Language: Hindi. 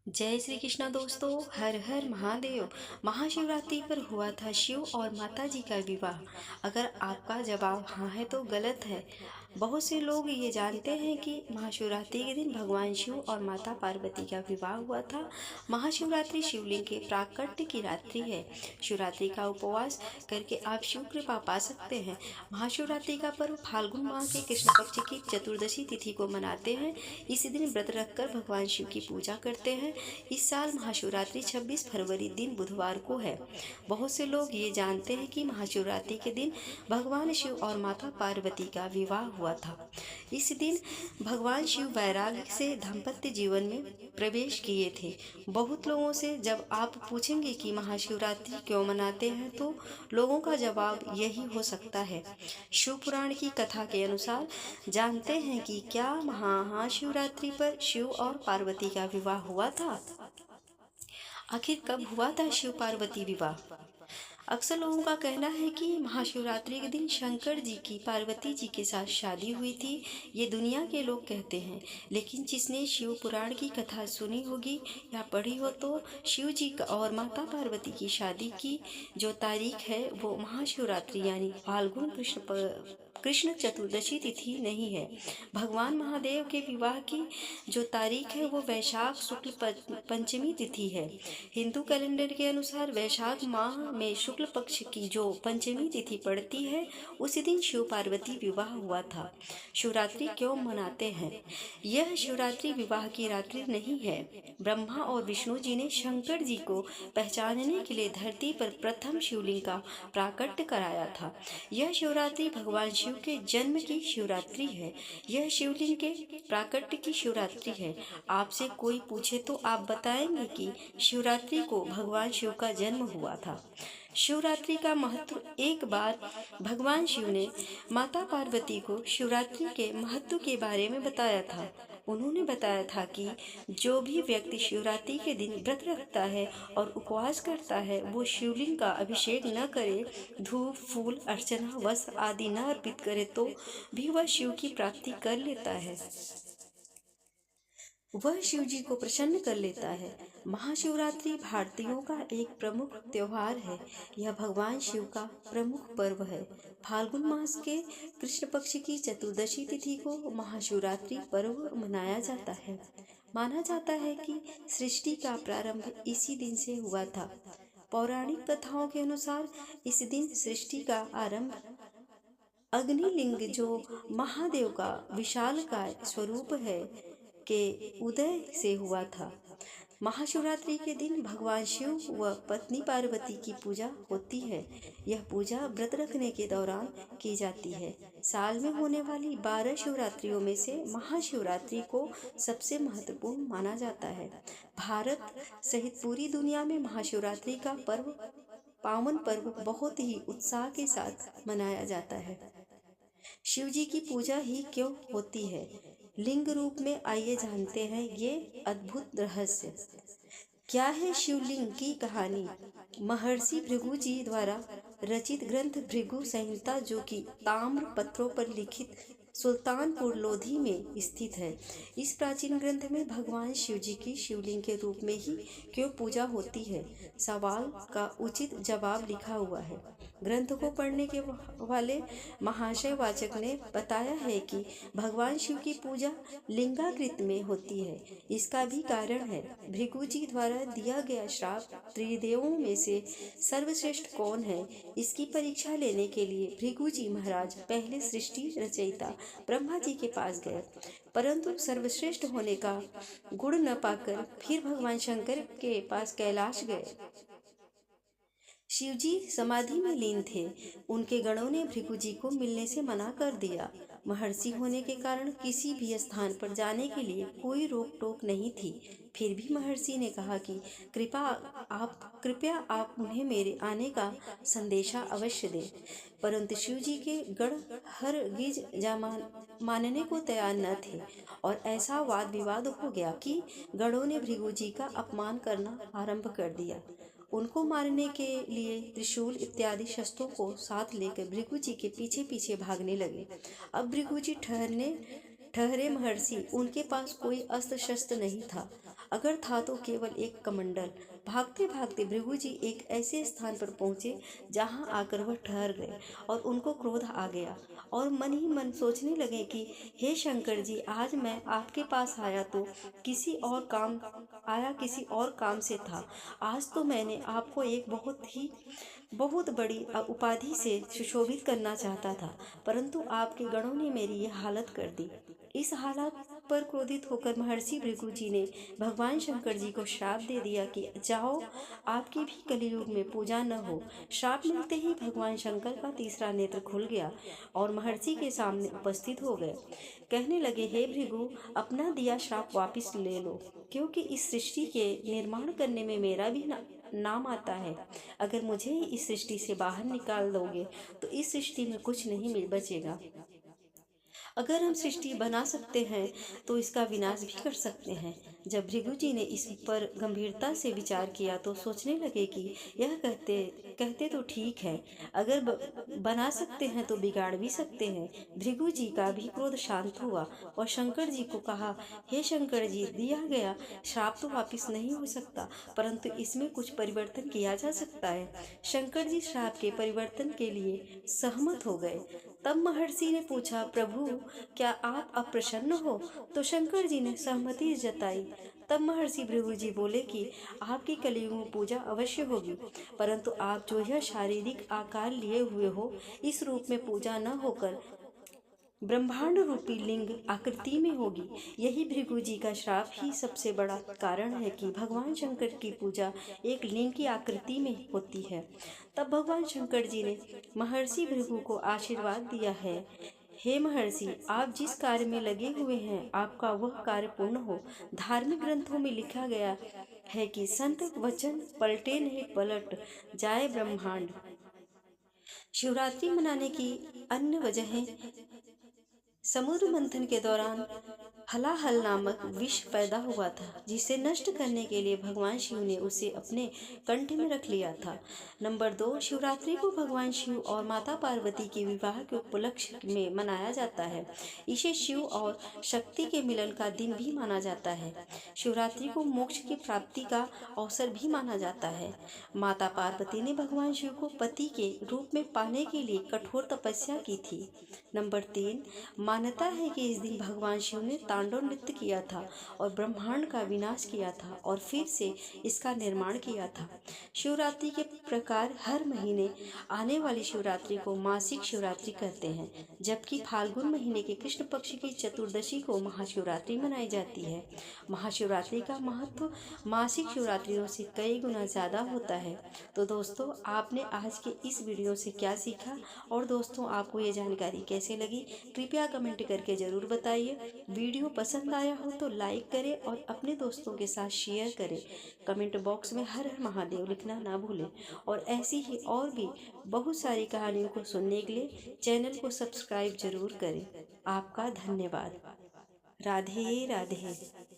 जय श्री कृष्णा दोस्तों। हर हर महादेव। महाशिवरात्रि पर हुआ था शिव और माता जी का विवाह। अगर आपका जवाब हाँ है तो गलत है। बहुत से लोग ये जानते हैं कि महाशिवरात्रि के दिन भगवान शिव और माता पार्वती का विवाह हुआ था। महाशिवरात्रि शिवलिंग के प्राकट्य की रात्रि है। शिवरात्रि का उपवास करके आप शिव कृपा पा सकते हैं। महाशिवरात्रि का पर्व फाल्गुन माह के कृष्ण पक्ष की चतुर्दशी तिथि को मनाते हैं। इसी दिन व्रत रखकर भगवान शिव की पूजा करते हैं। इस साल महाशिवरात्रि 26 फरवरी दिन बुधवार को है। बहुत से लोग ये जानते हैं कि महाशिवरात्रि के दिन भगवान शिव और माता पार्वती का विवाह हुआ था। इस दिन भगवान शिव वैराग्य से दाम्पत्य जीवन में प्रवेश किए थे। बहुत लोगों से जब आप पूछेंगे कि महाशिवरात्रि क्यों मनाते हैं तो लोगों का जवाब यही हो सकता है। शिव पुराण की कथा के अनुसार जानते हैं कि क्या महाशिवरात्रि पर शिव और पार्वती का विवाह हुआ था। आखिर कब हुआ था शिव पार्वती विवाह। अक्सर लोगों का कहना है कि महाशिवरात्रि के दिन शंकर जी की पार्वती जी के साथ शादी हुई थी। ये दुनिया के लोग कहते हैं, लेकिन जिसने शिव पुराण की कथा सुनी होगी या पढ़ी हो तो शिव जी और माता पार्वती की शादी की जो तारीख है वो महाशिवरात्रि यानी फाल्गुन कृष्ण चतुर्दशी तिथि नहीं है। भगवान महादेव के विवाह की जो तारीख है वो वैशाख शुक्ल पंचमी तिथि है। हिंदू कैलेंडर के अनुसार वैशाख माह में शुक्ल पक्ष की जो पंचमी तिथि पड़ती है उसी दिन शिव पार्वती विवाह हुआ था। शिवरात्रि क्यों मनाते हैं। यह शिवरात्रि विवाह की रात्रि नहीं है। ब्रह्मा और विष्णु जी ने शंकर जी को पहचानने के लिए धरती पर प्रथम शिवलिंग का प्राकट्य कराया था। यह शिवरात्रि भगवान शिव के जन्म की शिवरात्रि है। यह शिवलिंग के प्राकट्य की शिवरात्रि है। आपसे कोई पूछे तो आप बताएंगे कि शिवरात्रि को भगवान शिव का जन्म हुआ था। शिवरात्रि का महत्व। एक बार भगवान शिव ने माता पार्वती को शिवरात्रि के महत्व के बारे में बताया था। उन्होंने बताया था कि जो भी व्यक्ति शिवरात्रि के दिन व्रत रखता है और उपवास करता है वो शिवलिंग का अभिषेक न करे, धूप फूल अर्चना वस्त्र आदि न अर्पित करे तो भी वह शिव की प्राप्ति कर लेता है। वह शिव जी को प्रसन्न कर लेता है। महाशिवरात्रि भारतीयों का एक प्रमुख त्योहार है। यह भगवान शिव का प्रमुख पर्व है। फाल्गुन मास के कृष्ण पक्ष की चतुर्दशी तिथि को महाशिवरात्रि पर्व मनाया जाता है। माना जाता है कि सृष्टि का प्रारंभ इसी दिन से हुआ था। पौराणिक कथाओं के अनुसार इस दिन सृष्टि का आरंभ अग्निलिंग जो महादेव का विशालकाय स्वरूप है के उदय से हुआ था। महाशिवरात्रि के दिन भगवान शिव व पत्नी पार्वती की पूजा होती है। यह पूजा व्रत रखने के दौरान की जाती है। साल में होने वाली 12 शिवरात्रियों में से महाशिवरात्रि को सबसे महत्वपूर्ण माना जाता है। भारत सहित पूरी दुनिया में महाशिवरात्रि का पर्व पावन पर्व बहुत ही उत्साह के साथ मनाया जाता है। शिव जी की पूजा ही क्यों होती है। लिंग रूप में आइए जानते हैं ये अद्भुत रहस्य। क्या है शिवलिंग की कहानी। महर्षि भृगु जी द्वारा रचित ग्रंथ भृगु संहिता जो कि ताम्र पत्रों पर लिखित सुल्तानपुर लोधी में स्थित है। इस प्राचीन ग्रंथ में भगवान शिव जी की शिवलिंग के रूप में ही क्यों पूजा होती है सवाल का उचित जवाब लिखा हुआ है। ग्रंथ को पढ़ने के वाले महाशय वाचक ने बताया है कि भगवान शिव की पूजा लिंगाकृत में होती है। इसका भी कारण है। भृगु जी द्वारा दिया गया श्राप त्रिदेवों में से सर्वश्रेष्ठ कौन है इसकी परीक्षा लेने के लिए भृगु जी महाराज पहले सृष्टि रचयिता ब्रह्मा जी के पास गए, परंतु सर्वश्रेष्ठ होने का गुण न पाकर फिर भगवान शंकर के पास कैलाश गए। शिवजी समाधि में लीन थे। उनके गणों ने भृगु जी को मिलने से मना कर दिया। महर्षि होने के कारण किसी भी स्थान पर जाने के लिए कोई रोक टोक नहीं थी। फिर भी महर्षि ने कहा कि कृपया आप उन्हें मेरे आने का संदेशा अवश्य दें। परंतु शिव जी के गण हरगिज मानने को तैयार न थे और ऐसा वाद विवाद हो गया कि गणों ने भृगु जी का अपमान करना आरंभ कर दिया। उनको मारने के लिए त्रिशूल इत्यादि शस्त्रों को साथ लेकर भृगु जी के पीछे पीछे भागने लगे। अब भृगु जी ठहरे महर्षि, उनके पास कोई अस्त्र शस्त्र नहीं था। अगर था तो केवल एक कमंडल। भागते भागते भृगु जी एक ऐसे स्थान पर पहुंचे जहां आकर वह ठहर गए और उनको क्रोध आ गया और मन ही मन सोचने लगे कि हे शंकर जी, आज मैं आपके पास आया तो किसी और काम से था। आज तो मैंने आपको एक बहुत बड़ी उपाधि से सुशोभित करना चाहता था, परंतु आपके गणों ने मेरी यह हालत कर दी। इस हालत पर क्रोधित होकर महर्षि भृगु जी ने भगवान शंकर जी को श्राप दे दिया कि जाओ, आपकी भी कलियुग में पूजा न हो। श्राप मिलते ही भगवान शंकर का तीसरा नेत्र खुल गया और महर्षि के सामने उपस्थित हो गए। कहने लगे, हे भृगु, अपना दिया श्राप वापिस ले लो, क्योंकि इस सृष्टि के निर्माण करने में मेरा भी नाम आता है। अगर मुझे ही इस सृष्टि से बाहर निकाल दोगे तो इस सृष्टि में कुछ नहीं मिल बचेगा। अगर हम सृष्टि बना सकते हैं तो इसका विनाश भी कर सकते हैं। जब भृगु जी ने इस पर गंभीरता से विचार किया तो सोचने लगे कि यह कहते कहते तो ठीक है, अगर बना सकते हैं तो बिगाड़ भी सकते हैं। भृगु जी का भी क्रोध शांत हुआ और शंकर जी को कहा, हे शंकर जी, दिया गया श्राप तो वापिस नहीं हो सकता, परंतु इसमें कुछ परिवर्तन किया जा सकता है। शंकर जी श्राप के परिवर्तन के लिए सहमत हो गए। तब महर्षि ने पूछा, प्रभु, क्या आप अप्रसन्न हो? तो शंकर जी ने सहमति जताई। तब महर्षि भृगु जी बोले कि आपकी कलियुग में पूजा अवश्य होगी, परंतु आप जो यह शारीरिक आकार लिए हुए हो, इस रूप में पूजा न होकर ब्रह्मांड रूपी लिंग आकृति में होगी। यही भृगु जी का श्राप ही सबसे बड़ा कारण है कि भगवान शंकर की पूजा एक लिंग की आकृति में होती है। तब भगवान शंकर जी ने महर्षि भृगु को आशीर्वाद दिया है, हे महर्षि, आप जिस कार्य में लगे हुए हैं, आपका वह कार्य पूर्ण हो। धार्मिक ग्रंथों में लिखा गया है कि संत वचन पलटे नहीं पलट जाए ब्रह्मांड। शिवरात्रि मनाने की अन्य वजहें। समुद्र मंथन के दौरान हलाहल नामक विष पैदा हुआ था, जिसे नष्ट करने के लिए भगवान शिव ने उसे अपने कंठ में रख लिया था। नंबर 2, शिवरात्रि को भगवान शिव और माता पार्वती के विवाह के उपलक्ष्य में मनाया जाता है। इसे शिव और शक्ति के मिलन का दिन भी माना जाता है। शिवरात्रि को मोक्ष की प्राप्ति का अवसर भी माना जाता है। माता पार्वती ने भगवान शिव को पति के रूप में पाने के लिए कठोर तपस्या की थी। नंबर 3, मान्यता है कि इस दिन भगवान शिव ने तांडव नृत्य किया था और ब्रह्मांड का विनाश किया था और फिर से इसका निर्माण किया था। शिवरात्रि के प्रकार हर महीने आने वाली शिवरात्रि को मासिक शिवरात्रि कहते हैं, जबकि फाल्गुन महीने के कृष्ण पक्ष की चतुर्दशी को महाशिवरात्रि मनाई जाती है। महाशिवरात्रि का महत्व मासिक शिवरात्रियों से कई गुना ज़्यादा होता है। तो दोस्तों, आपने आज के इस वीडियो से क्या सीखा और दोस्तों, आपको ये जानकारी कैसे लगी, कृपया कमेंट करके ज़रूर बताइए। वीडियो पसंद आया हो तो लाइक करें और अपने दोस्तों के साथ शेयर करें। कमेंट बॉक्स में हर हर महादेव लिखना ना भूलें और ऐसी ही और भी बहुत सारी कहानियों को सुनने के लिए चैनल को सब्सक्राइब जरूर करें। आपका धन्यवाद। राधे राधे।